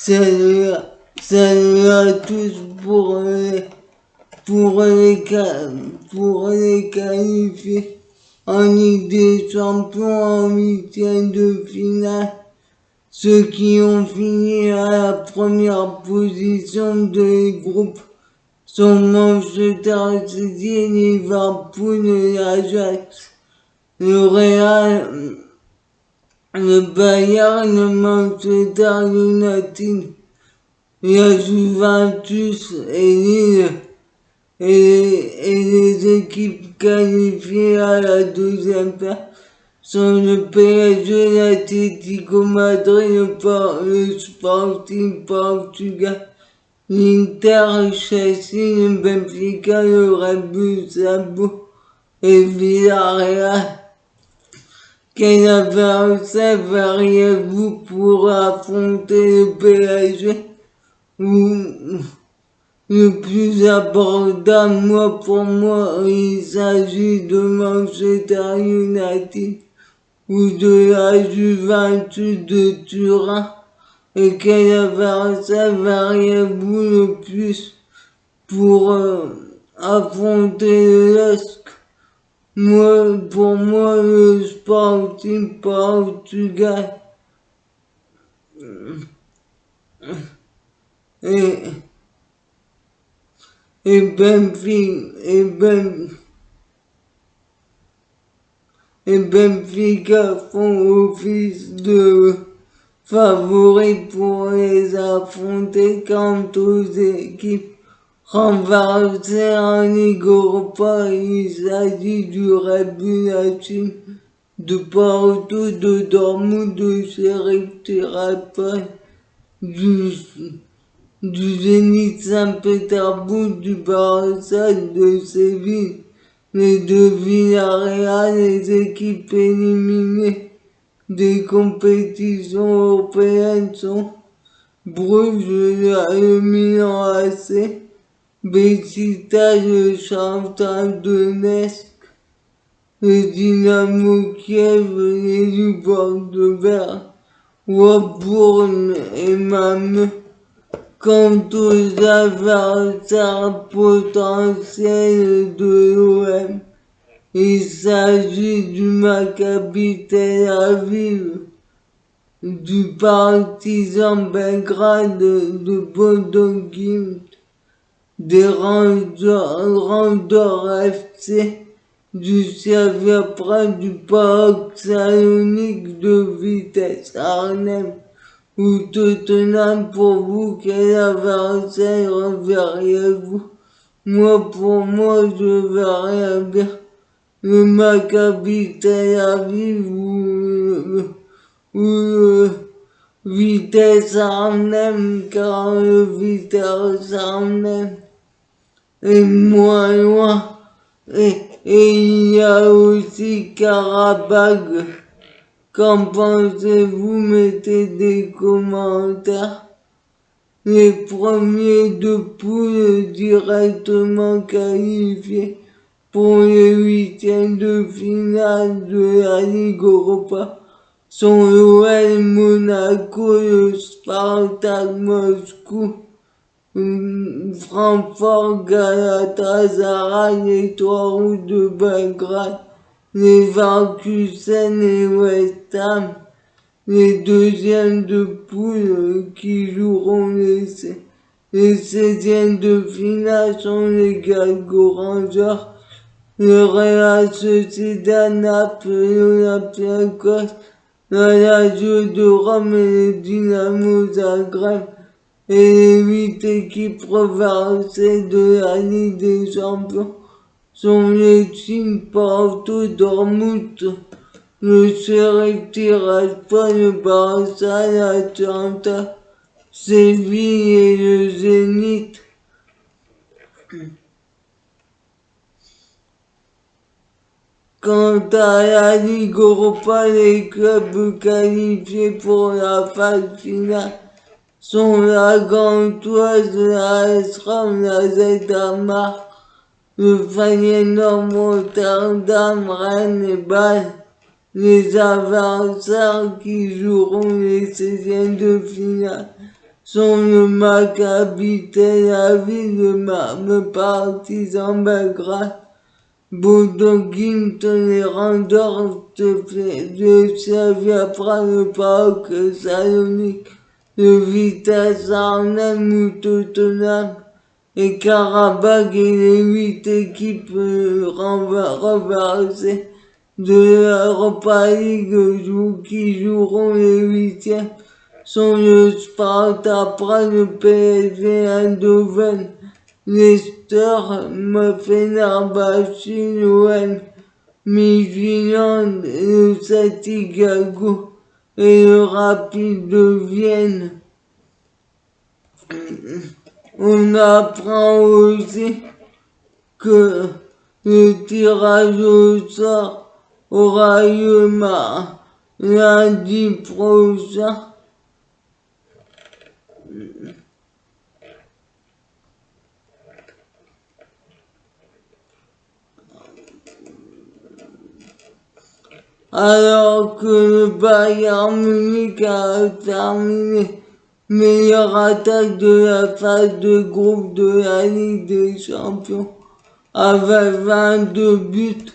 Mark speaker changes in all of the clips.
Speaker 1: Salut, salut à tous pour les qualifiés en Ligue des Champions en huitième de finale. Ceux qui ont fini à la première position des groupes sont Manchester City, Liverpool et l'Ajax. Le Real, le Bayern, le Manchester United, la Juventus et Lille et les équipes qualifiées à la deuxième place sont le PSG, l'Atlético Madrid, le Sporting Portugal, l'Inter, Chelsea, le Benfica, le Red Bull Salzbourg et Villarreal. Quel adversaire verriez-vous pour affronter le PSG? Le plus abordable, pour moi, il s'agit de Manchester United ou de la Juventus de Turin. Et quel adversaire verriez-vous le plus pour affronter le LOSC? Pour moi, le Sporting Portugal et Benfica font office de favoris pour les affronter. Quant aux équipes renversées en Ligue Europa, il s'agit du Red Bull Leipzig, de Porto, de Dortmund, de Sheriff Tiraspol, du Zénith Saint-Pétersbourg, du Barça, de Séville, les deux Villarreal, les équipes éliminées des compétitions européennes sont Bruges, le Milan AC, Beşiktaş, le Shakhtar Donetsk, le Dynamo Kiev, les Luboks de Berg, Wolfsburg et Malmö. Quant aux adversaires potentiels de l'OM, il s'agit du Maccabi Tel Aviv, du Partizan Belgrade, de Bodo Glimt, des Rangers FC, du Slavia Prague, du PAOK Salonique, de Vitesse Arnhem ou Tottenham. Pour vous, quel adversaire verriez-vous? Pour moi, je verrais bien le Maccabi Tel Aviv ou le Vitesse Arnhem, car le Vitesse Arnhem est moins loin. Et il y a aussi Karabakh. Qu'en pensez-vous? Mettez des commentaires. Les premiers de poule directement qualifiés pour les huitièmes de finale de la Ligue Europa sont l'OL Monaco, le Spartak Moscou, Francfort, Galatasaray, les Trois Rouges de Belgrade, les Leverkusen et West Ham. Les deuxièmes de poule qui joueront les 16e de finale sont les Glasgow Rangers, le Real Sociedad, Naples, l'Olympiakos, la Lazio de Rome et le Dynamo Zagreb. Et les 8 équipes reversées de la Ligue des Champions sont les teams Porto, Dortmund, le Sheriff Tiraspol, le Barça, l'Atalanta, Séville et le Zénith. Quant à la Ligue Europa, les clubs qualifiés pour la phase finale sont la Gantoise, la AS Rome, la ZMA, le Feyenoord Rotterdam, Rennes et Bâle. Les adversaires qui joueront les 16e de finale sont le Maccabi Tel Aviv, le Partizan Belgrade, Bodo Glimt, les Rangers de Slavia Prague, le PAOK Salonique, le Vitesse Arnhem ou Tottenham et Karabakh et les 8 équipes renversées de l'Europa League qui joueront les huitièmes sont le Sparta Prague, le PSV Eindhoven, Leicester, Fenerbahçe, l'OM, Midtjylland, le Celtic Glasgow et le Rapid de Vienne. On apprend aussi que le tirage au sort aura lieu lundi prochain. Alors que le Bayern Munich a terminé meilleure attaque de la phase de groupe de la Ligue des Champions avec 22 buts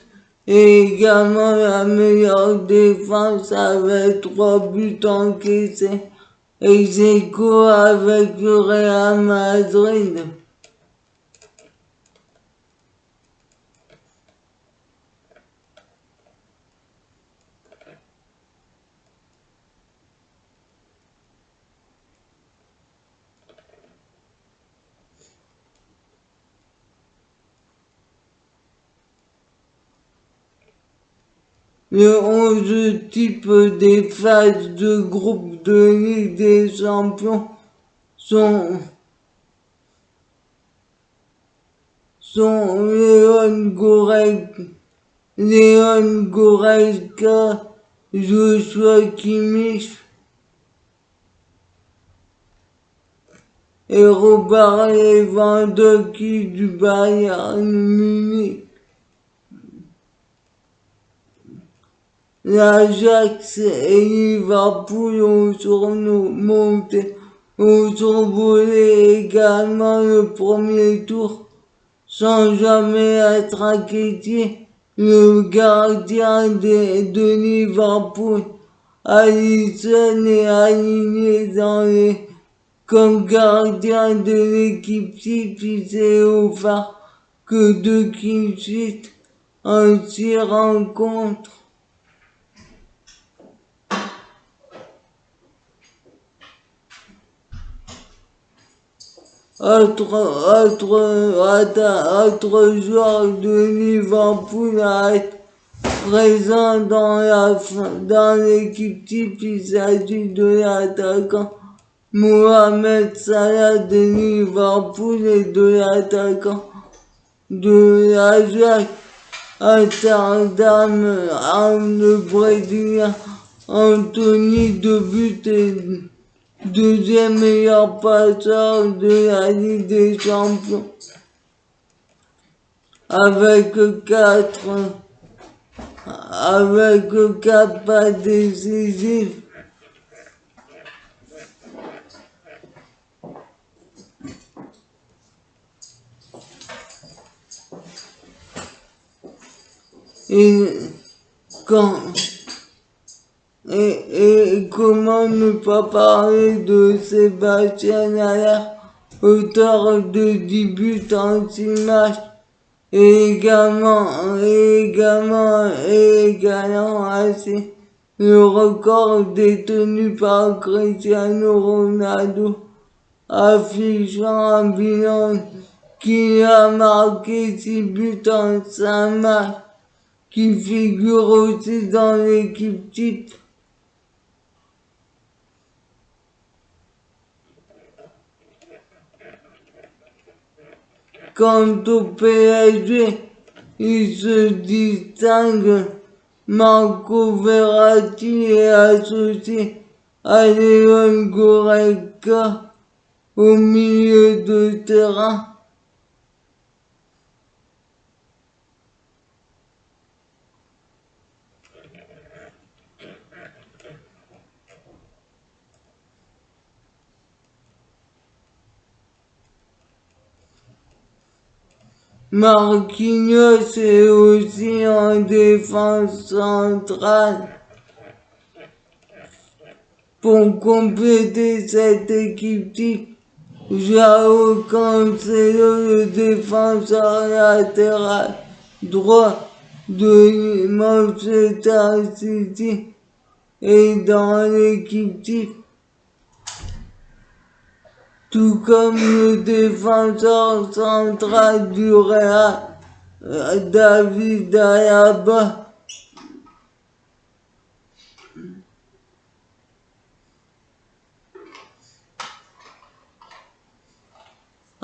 Speaker 1: et également la meilleure défense avec 3 buts encaissés, ex aequo avec le Real Madrid. Le 11 type des phases de groupe de Ligue des Champions sont Leon Goretzka, Joshua Kimmich et Robert Lewandowski du Bayern Munich. L'Ajax et Liverpool ont survolé également le premier tour sans jamais être inquiété. Le gardien de Liverpool, Alisson, est aligné comme gardien de l'équipe type. Il s'est offert que 2 clean sheets en 6 rencontres. Autre joueur de Liverpool à être présent dans l'équipe type, il s'agit de l'attaquant Mohamed Salah de Liverpool et de l'attaquant de l'Ajax Amsterdam, le Brésilien Anthony de but et deuxième meilleur passeur de la Ligue des Champions avec 4 passes décisives. Et comment ne pas parler de Sébastien Haller, auteur de 10 buts en 6 matchs, et égalant ainsi le record détenu par Cristiano Ronaldo, affichant un bilan qui a marqué 6 buts en 5 matchs, qui figure aussi dans l'équipe type. Quant au PSG, il se distingue. Marco Verratti est associé à Leon Goretzka au milieu de terrain. Marquinhos est aussi en défense centrale. Pour compléter cette équipe type, João Cancelo, le défenseur latéral droit de Manchester City, est dans l'équipe type, tout comme le défenseur central du Real, David Alaba.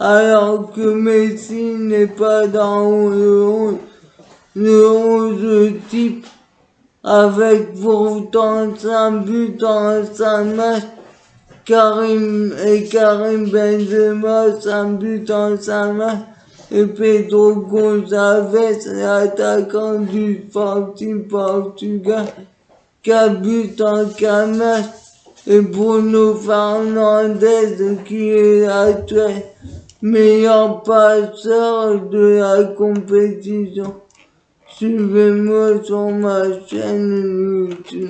Speaker 1: Alors que Messi n'est pas dans le 11 type, avec pourtant 5 buts en 5 matchs, Karim Benzema 5 buts en 5 matchs, et Pedro Gonçalves, l'attaquant du Sporting Portugal, 4 buts en 4 matchs, et Bruno Fernandes qui est l'actuel meilleur passeur de la compétition. Suivez-moi sur ma chaîne YouTube.